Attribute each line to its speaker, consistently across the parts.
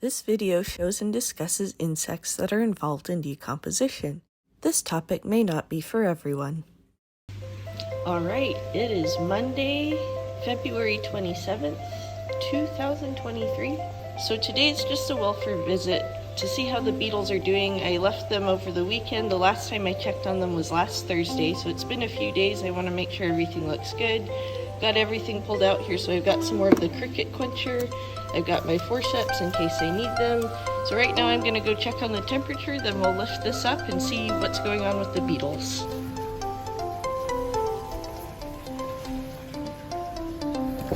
Speaker 1: This video shows and discusses insects that are involved in decomposition. This topic may not be for everyone. Alright, it is Monday, February 27th, 2023. So today it's just a welfare visit to see how the beetles are doing. I left them over the weekend. The last time I checked on them was last Thursday, so it's been a few days. I want to make sure everything looks good. Got everything pulled out here, so I've got some more of the cricket quencher. I've got my forceps in case I need them. So right now I'm going to go check on the temperature, then we'll lift this up and see what's going on with the beetles.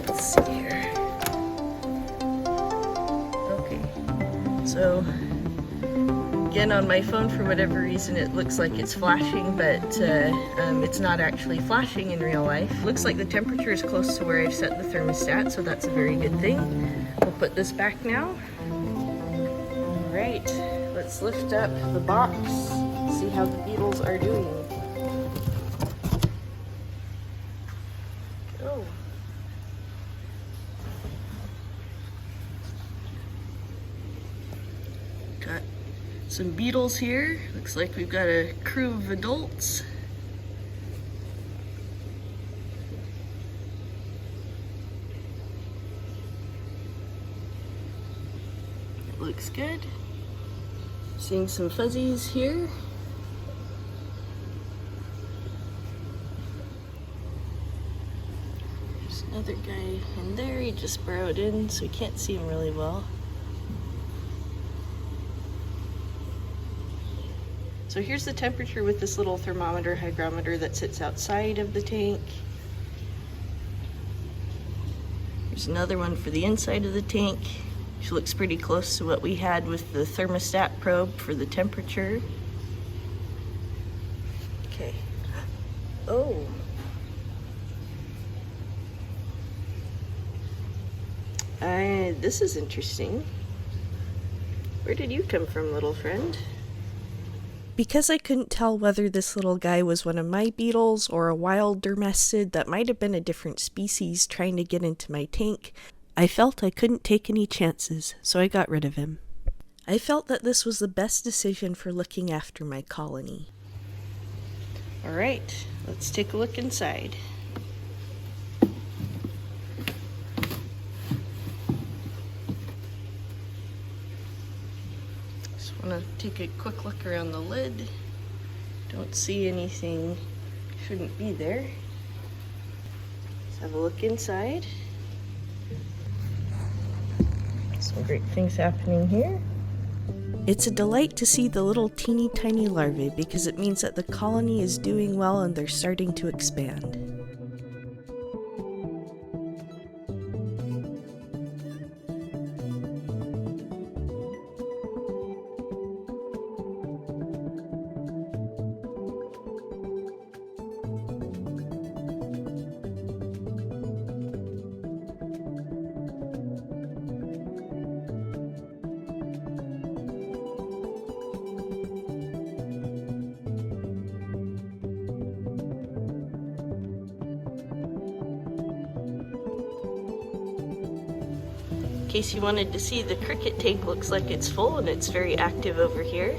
Speaker 1: Let's see here. Okay, so again on my phone, for whatever reason it looks like it's flashing, but it's not actually flashing in real life. Looks like the temperature is close to where I've set the thermostat, so that's a very good thing. We'll put this back now. Alright, let's lift up the box, see how the beetles are doing. Oh. Got some beetles here. Looks like we've got a crew of adults. It looks good. Seeing some fuzzies here. There's another guy in there. He just burrowed in, so we can't see him really well. So here's the temperature with this little thermometer hygrometer that sits outside of the tank. There's another one for the inside of the tank, which looks pretty close to what we had with the thermostat probe for the temperature. Okay. Oh. This is interesting. Where did you come from, little friend? Because I couldn't tell whether this little guy was one of my beetles or a wild dermestid that might have been a different species trying to get into my tank, I felt I couldn't take any chances, so I got rid of him. I felt that this was the best decision for looking after my colony. Alright, let's take a look inside. Want to take a quick look around the lid. Don't see anything shouldn't be there. Let's have a look inside. Some great things happening here. It's a delight to see the little teeny tiny larvae because it means that the colony is doing well and they're starting to expand. In case you wanted to see, the cricket tank looks like it's full and it's very active over here.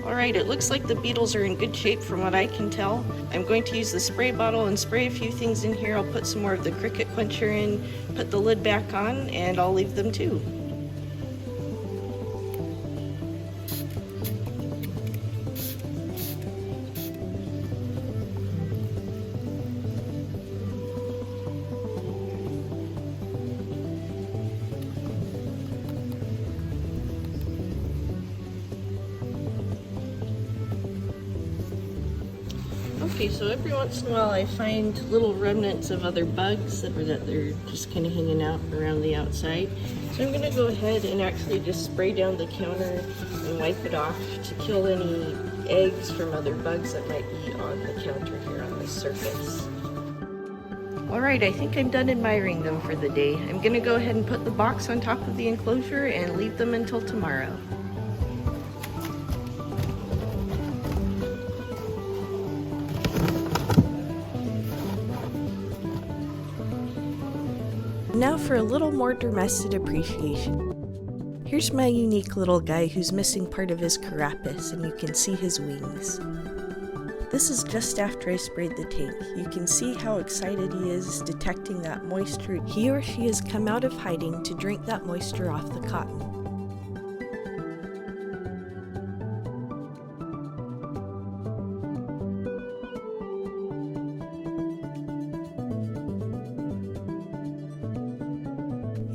Speaker 1: Alright, it looks like the beetles are in good shape from what I can tell. I'm going to use the spray bottle and spray a few things in here. I'll put some more of the cricket quencher in, put the lid back on, and I'll leave them too. Okay, so every once in a while I find little remnants of other bugs that they're just kind of hanging out around the outside. So I'm going to go ahead and actually just spray down the counter and wipe it off to kill any eggs from other bugs that might be on the counter here on this surface. Alright, I think I'm done admiring them for the day. I'm going to go ahead and put the box on top of the enclosure and leave them until tomorrow. Now for a little more dermestid appreciation. Here's my unique little guy who's missing part of his carapace, and you can see his wings. This is just after I sprayed the tank. You can see how excited he is detecting that moisture. He or she has come out of hiding to drink that moisture off the cotton.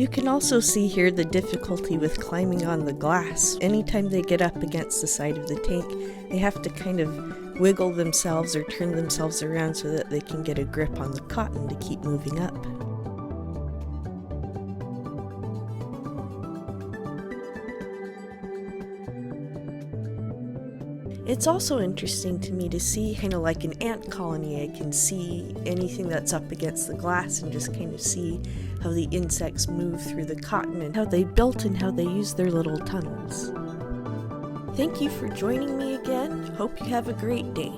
Speaker 1: You can also see here the difficulty with climbing on the glass. Anytime they get up against the side of the tank, they have to kind of wiggle themselves or turn themselves around so that they can get a grip on the cotton to keep moving up. It's also interesting to me to see kind of like an ant colony. I can see anything that's up against the glass and just kind of see how the insects move through the cotton and how they built and how they use their little tunnels. Thank you for joining me again. Hope you have a great day.